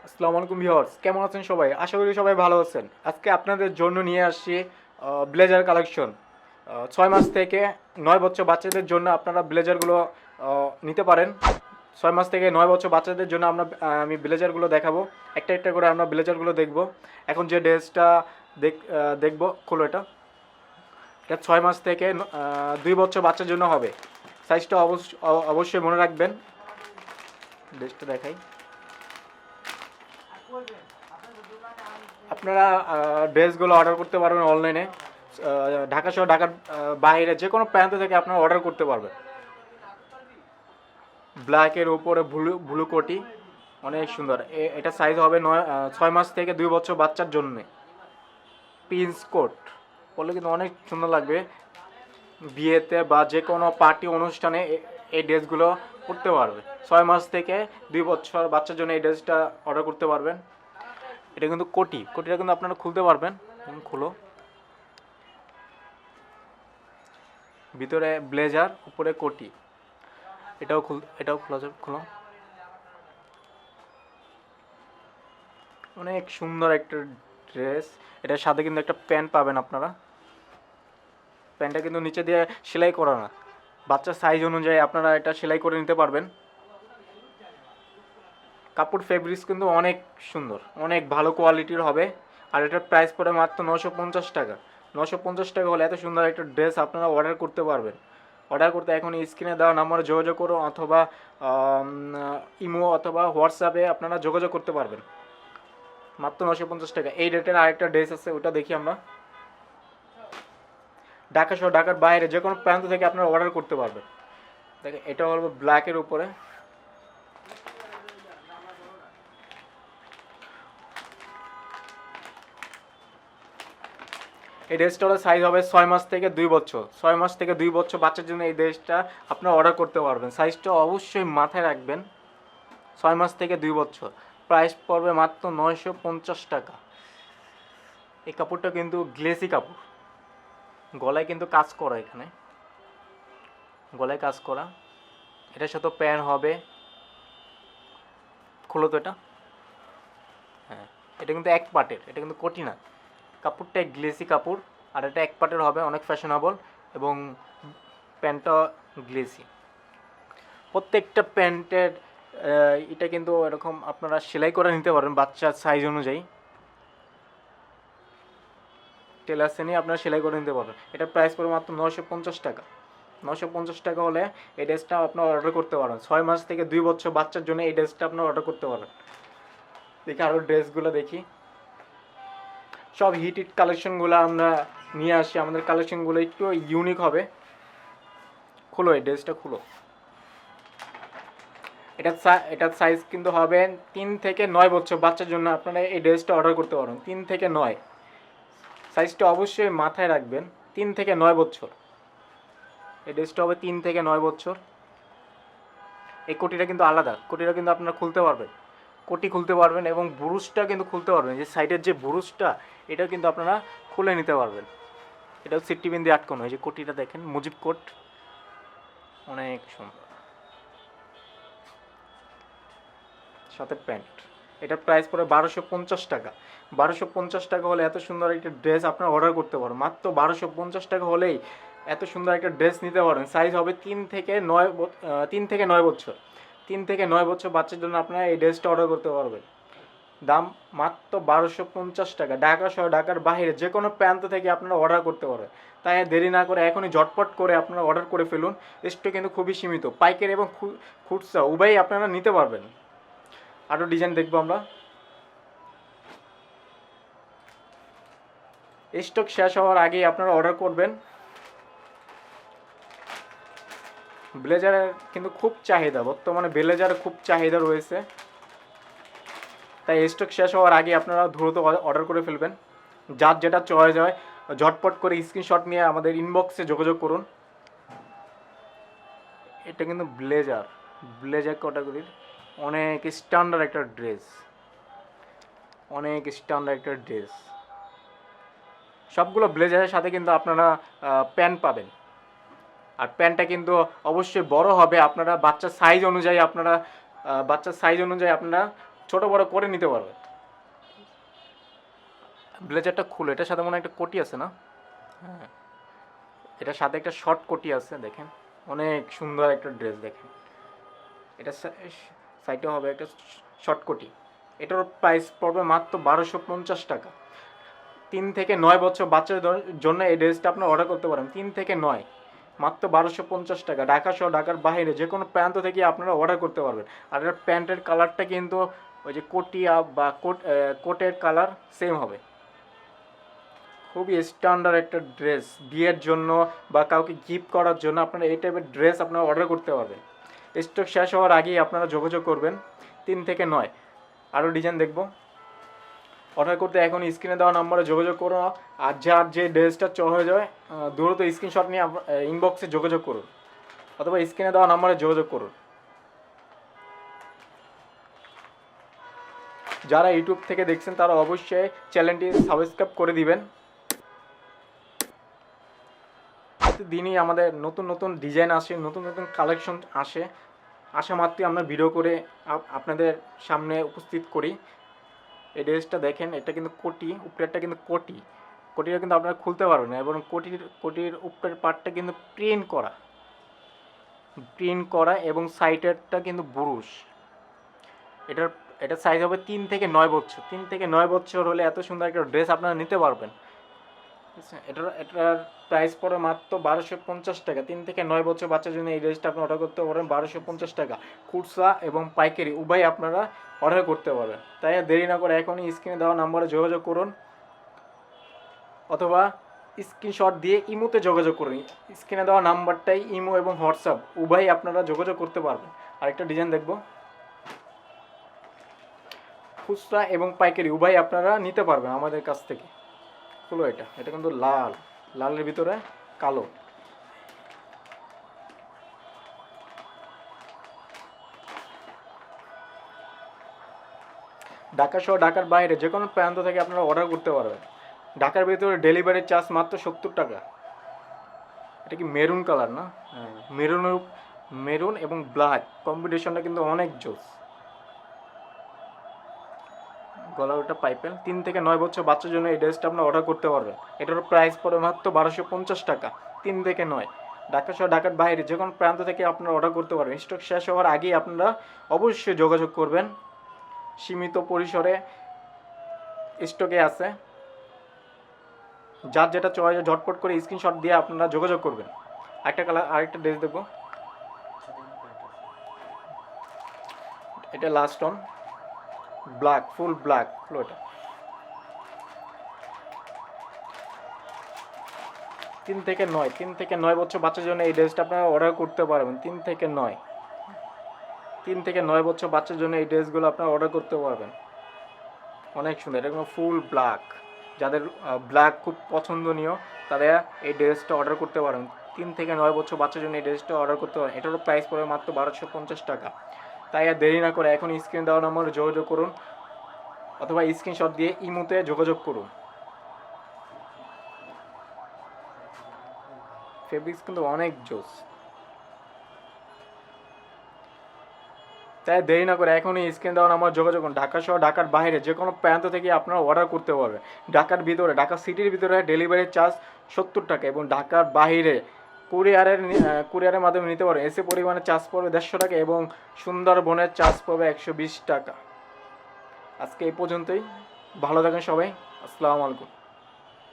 আসসালামু আলাইকুম ভিউয়ার্স, কেমন আছেন সবাই? আশা করি সবাই ভালো আছেন। আজকে আপনাদের জন্য নিয়ে আসছি ব্লেজার কালেকশন। 6 মাস থেকে 9 বছর বাচ্চাদের জন্য আপনারা ব্লেজারগুলো নিতে পারেন। 6 মাস থেকে 9 বছর বাচ্চাদের জন্য আমি ব্লেজারগুলো দেখাবো। একটা একটা করে আমরা ব্লেজারগুলো দেখব। এখন যে ড্রেসটা দেখব, খোলো এটা। এটা 6 মাস থেকে 2 বছর বাচ্চার জন্য হবে। সাইজটা অবশ্যই মনে রাখবেন। ড্রেসটা দেখাই। আপনারা ড্রেসগুলো অর্ডার করতে পারবেন অনলাইনে। ঢাকা সহ ঢাকার বাইরে যে কোনো প্রান্ত থেকে আপনারা অর্ডার করতে পারবেন। ব্ল্যাকের উপরে ব্লু ব্লু কোটি, অনেক সুন্দর। এটা সাইজ হবে 6 মাস থেকে 2 বছর বাচ্চার জন্যে। প্রিন্স কোট বললে কিন্তু অনেক সুন্দর লাগবে। বিয়েতে বা যে কোনো পার্টি অনুষ্ঠানে এই ড্রেসগুলো পরতে পারবে। 6 মাস থেকে 2 বছর বাচ্চার জন্য এই ড্রেসটা অর্ডার করতে পারবেন। এটা কিন্তু কোটিটা কিন্তু আপনারা খুলতে পারবেন। খুলো। ভিতরে ব্লেজার, উপরে কোটি। এটাও খোলা যাবে, খোলো। অনেক সুন্দর একটা ড্রেস। এটার সাথে কিন্তু একটা প্যান্ট পাবেন আপনারা। প্যান্টটা কিন্তু নিচে দিয়ে সেলাই করা না, বাচ্চার সাইজ অনুযায়ী আপনারা এটা সেলাই করে নিতে পারবেন। কাপড় ফেব্রিক্স কিন্তু অনেক সুন্দর, অনেক ভালো কোয়ালিটির হবে। আর এটার প্রাইস পড়ে মাত্র 950 টাকা। 950 টাকা হলে এত সুন্দর একটা ড্রেস আপনারা অর্ডার করতে পারবেন। অর্ডার করতে এখন স্ক্রিনে দেওয়া নাম্বারে যোগাযোগ করুন, অথবা ইমো অথবা হোয়াটসঅ্যাপে আপনারা যোগাযোগ করতে পারবেন। মাত্র 950 টাকা। এই রেটের আরেকটা ড্রেস আছে, ওটা দেখি আমরা। ঢাকা সহ ঢাকার বাইরে যে কোনো প্রান্ত থেকে আপনারা অর্ডার করতে পারবেন। দেখেন, এটা হলো ব্ল্যাকের উপরে। এই ড্রেসটার সাইজ হবে 6 মাস থেকে 2 বছর। 6 মাস থেকে 2 বছর বাচ্চার জন্য এই ড্রেসটা আপনারা অর্ডার করতে পারবেন। সাইজটা অবশ্যই মাথায় রাখবেন। 6 মাস থেকে 2 বছর। প্রাইস পড়বে মাত্র 950 টাকা। এই কাপড়টা কিন্তু গ্লেসি কাপড়। গলায় কিন্তু কাজ করা, এখানে গলায় কাজ করা। এটার সাথে প্যান্ট হবে। খোলো তো এটা। হ্যাঁ, এটা কিন্তু এক পার্টের, এটা কিন্তু কোটি না। কাপড়টা গ্লেসি কাপড়। আর এটা এক পার্টের হবে, অনেক ফ্যাশনেবল। এবং প্যান্টটা গ্লেসি। প্রত্যেকটা প্যান্টের এটা কিন্তু এরকম আপনারা সেলাই করে নিতে পারেন বাচ্চার সাইজ অনুযায়ী। টেলার নিয়ে আপনারা সেলাই করে নিতে পারবেন। এটার প্রাইস পড়বে মাত্র 950 টাকা। 950 টাকা হলে এই ড্রেসটা আপনারা অর্ডার করতে পারেন। 6 মাস থেকে 2 বছর বাচ্চার জন্য এই ড্রেসটা আপনারা অর্ডার করতে পারেন। দেখি আরও ড্রেসগুলো দেখি। সব হিট কালেকশনগুলো আমরা নিয়ে আসি। আমাদের কালেকশনগুলো একটু ইউনিক হবে। খুলো, এই ড্রেসটা খুলো। এটার সাইজ কিন্তু হবে 3 থেকে 9 বছর বাচ্চার জন্য আপনারা এই ড্রেসটা অর্ডার করতে পারেন। 3 থেকে 9, সাইজটা অবশ্যই মাথায় রাখবেন। 3 থেকে 9 বছর এই ড্রেসটা হবে। 3 থেকে 9 বছর। এই কোটিটা কিন্তু আলাদা, কোটিটা কিন্তু আপনারা খুলতে পারবেন। কোটি খুলতে পারবেন এবং বুরুজটা কিন্তু খুলতে পারবেন। যে সাইডের যে বুরুজটা, এটা কিন্তু আপনারা খুলে নিতে পারবেন। এটাও সিফটি পিন দিয়ে আটকানো। এই যে কোটিটা দেখেন, মুজিব কোট, অনেক সুন্দর। সাথে প্যান্ট। এটার প্রাইস পড়ে 1250 টাকা। 1250 টাকা হলে এত সুন্দর একটা ড্রেস আপনারা অর্ডার করতে পারেন। মাত্র 1250 টাকা হলেই এত সুন্দর একটা ড্রেস নিতে পারেন। সাইজ হবে 3 থেকে 9 বছর। 3 থেকে 9 বছর বাচ্চার জন্য আপনারা এই ড্রেসটা অর্ডার করতে পারবেন। দাম মাত্র 1250 টাকা। ঢাকা সহ ঢাকার বাইরে যে কোনো প্রান্ত থেকে আপনারা অর্ডার করতে পারবেন। তাই দেরি না করে এখনই ঝটপট করে আপনারা অর্ডার করে ফেলুন। স্টক কিন্তু খুবই সীমিত। পাইকারি এবং খুচরা উভয়ই আপনারা নিতে পারবেন। আরও ডিজাইন দেখবো আমরা। স্টক শেষ হওয়ার আগেই আপনারা অর্ডার করবেন। ব্লেজারের কিন্তু খুব চাহিদা, বর্তমানে ব্লেজারের খুব চাহিদা রয়েছে। তাই স্টক শেষ হওয়ার আগে আপনারা দ্রুত অর্ডার করে ফেলবেন। যার যেটা চয়েস হয় ঝটপট করে স্ক্রিনশট নিয়ে আমাদের ইনবক্সে যোগাযোগ করুন। এটা কিন্তু ব্লেজার ক্যাটাগরির অনেক স্ট্যান্ডার্ড একটা ড্রেস। অনেক স্ট্যান্ডার্ড একটা ড্রেস। সবগুলো ব্লেজারের সাথে কিন্তু আপনারা প্যান্ট পাবেন। আর প্যান্টটা কিন্তু অবশ্যই বড় হবে। আপনারা বাচ্চার সাইজ অনুযায়ী আপনারা ছোট বড় করে নিতে পারবে। ব্লেজারটা খুলে, এটার সাথে মনে হয় একটা কোটি আছে না? হ্যাঁ, এটার সাথে একটা শর্ট কোটি আছে, দেখেন অনেক সুন্দর একটা ড্রেস। দেখেন এটা সাইডে হবে একটা শর্ট কোটি। এটার প্রাইস পড়বে মাত্র 1250 টাকা। 3 থেকে 9 বছর বাচ্চাদের জন্য এই ড্রেসটা আপনি অর্ডার করতে পারেন। 3 থেকে 9, মাত্র 1250 টাকা। ঢাকা সহ ঢাকার বাইরে যে কোনো প্রান্ত থেকে আপনারা অর্ডার করতে পারবেন। আর এর প্যান্টের কালারটা কিন্তু ওই যে কোটিয়া বা কোটের কালার সেম হবে। খুবই স্ট্যান্ডার্ড একটা ড্রেস, বিয়ের জন্য বা কাউকে গিফট করার জন্য আপনারা এই টাইপের ড্রেস আপনারা অর্ডার করতে পারবেন। স্টক শেষ হওয়ার আগেই আপনারা যোগাযোগ করবেন। 3 থেকে 9 আরও ডিজাইন দেখব। অর্ডার করতে এখন স্ক্রিনে দেওয়া নাম্বারে যোগাযোগ করুন। আর যার যে ড্রেসটা হয়ে যায় দ্রুত স্ক্রিনশট নিয়ে ইনবক্সে যোগাযোগ করুন অথবা স্ক্রিনে দেওয়া নাম্বারে যোগাযোগ করুন। যারা ইউটিউব থেকে দেখছেন তারা অবশ্যই চ্যানেলটি সাবস্ক্রাইব করে দিবেন। প্রতিদিনই আমাদের নতুন নতুন ডিজাইন আসে, নতুন নতুন কালেকশন আসে। আসা মাত্রই আমরা ভিডিও করে আপনাদের সামনে উপস্থিত করি। এই ড্রেসটা দেখেন, এটা কিন্তু কোটি, উপরেরটা কিন্তু কোটিটা কিন্তু আপনারা খুলতে পারবেন না, এবং কোটির উপরের পার্টটা কিন্তু প্রিন্ট করা এবং সাইডেরটা কিন্তু বুরুশ। এটার সাইজ হবে 3 থেকে 9 বছর। 3 থেকে 9 বছর হলে এত সুন্দর একটা ড্রেস আপনারা নিতে পারবেন। এটার প্রাইস পড়ে মাত্র 1250 টাকা। 3 থেকে 9 বছর বাচ্চার জন্য এই ড্রেসটা আপনি অর্ডার করতে পারেন 1250 টাকা। খুচরা এবং পাইকারি উভয় আপনারা অর্ডার করতে পারবেন। তাই দেরি না করে এখনই স্ক্রিনে দেওয়া নাম্বারে যোগাযোগ করুন অথবা স্ক্রিনশট দিয়ে ইমোতে যোগাযোগ করুন। স্ক্রিনে দেওয়া নাম্বারটাই ইমো এবং হোয়াটসঅ্যাপ উভয় আপনারা যোগাযোগ করতে পারবেন। আরেকটা ডিজাইন দেখব। খুচরা এবং পাইকারি উভয় আপনারা নিতে পারবেন আমাদের কাছ থেকে। হলো এটা কিন্তু লালের ভিতরে কালো। ঢাকা সহ ঢাকার বাইরে যে কোনো প্রান্ত থেকে আপনারা অর্ডার করতে পারবেন। ঢাকার ভিতরে ডেলিভারি চার্জ মাত্র 70 টাকা। এটা কি মেরুন কালার না? হ্যাঁ, মেরুন এবং ব্ল্যাক কম্বিনেশনটা কিন্তু অনেক জোস। গলার ওটা পাইপেল। 3 থেকে 9 বছর বাচ্চার জন্য এই ড্রেসটা আপনারা অর্ডার করতে পারবেন। এটার প্রাইস পড়ে মাত্র 1250 টাকা। 3 থেকে 9, ঢাকা সহ ঢাকার বাইরে যে কোনো প্রান্ত থেকে আপনারা অর্ডার করতে পারবেন। স্টক শেষ হওয়ার আগেই আপনারা অবশ্যই যোগাযোগ করবেন। সীমিত পরিসরে স্টকে আছে। যার যেটা চয়েস ঝটপট করে স্ক্রিনশট দিয়ে আপনারা যোগাযোগ করবেন। আরেকটা ড্রেস দেখবো। এটা last on black, full black হলো এটা। 3 থেকে 9 বছর বাচ্চার জন্য এই ড্রেসটা আপনারা অর্ডার করতে পারবেন। 3 থেকে 9 বছর বাচ্চার জন্য এই ড্রেসগুলো আপনারা অর্ডার করতে পারবেন। অনেক সুন্দর, এটা কোনো ফুল ব্ল্যাক। যাদের ব্ল্যাক খুব পছন্দনীয় তারা এই ড্রেসটা অর্ডার করতে পারেন। 3 থেকে 9 বছর বাচ্চার জন্য এই ড্রেসটা অর্ডার করতে পারেন। এটারও প্রাইস পড়বে মাত্র 1250 টাকা। তাই আর দেরি না করে এখন স্ক্রিন দেওয়া নম্বরে যোগাযোগ করুন অথবা স্ক্রিনশট দিয়ে ইমোতে যোগাযোগ করুন। ফেব্রিক্স কিন্তু অনেক জোস। তাই দেরি না করে এখনই স্ক্রিন দেওয়া নাম্বার যোগাযোগ করুন। ঢাকা সহ ঢাকার বাইরে যে কোনো প্রান্ত থেকে আপনারা অর্ডার করতে পারবেন। ঢাকার ভিতরে, ঢাকা সিটির ভিতরে ডেলিভারি চার্জ 70 টাকা এবং ঢাকার বাইরে কুরিয়ারের মাধ্যমে নিতে পারবেন। এসে পরিমাণে চার্জ পড়বে 150 টাকা এবং সুন্দরবনের চার্জ পড়বে 120 টাকা। আজকে এই পর্যন্তই। ভালো থাকেন সবাই। আসসালামু আলাইকুম।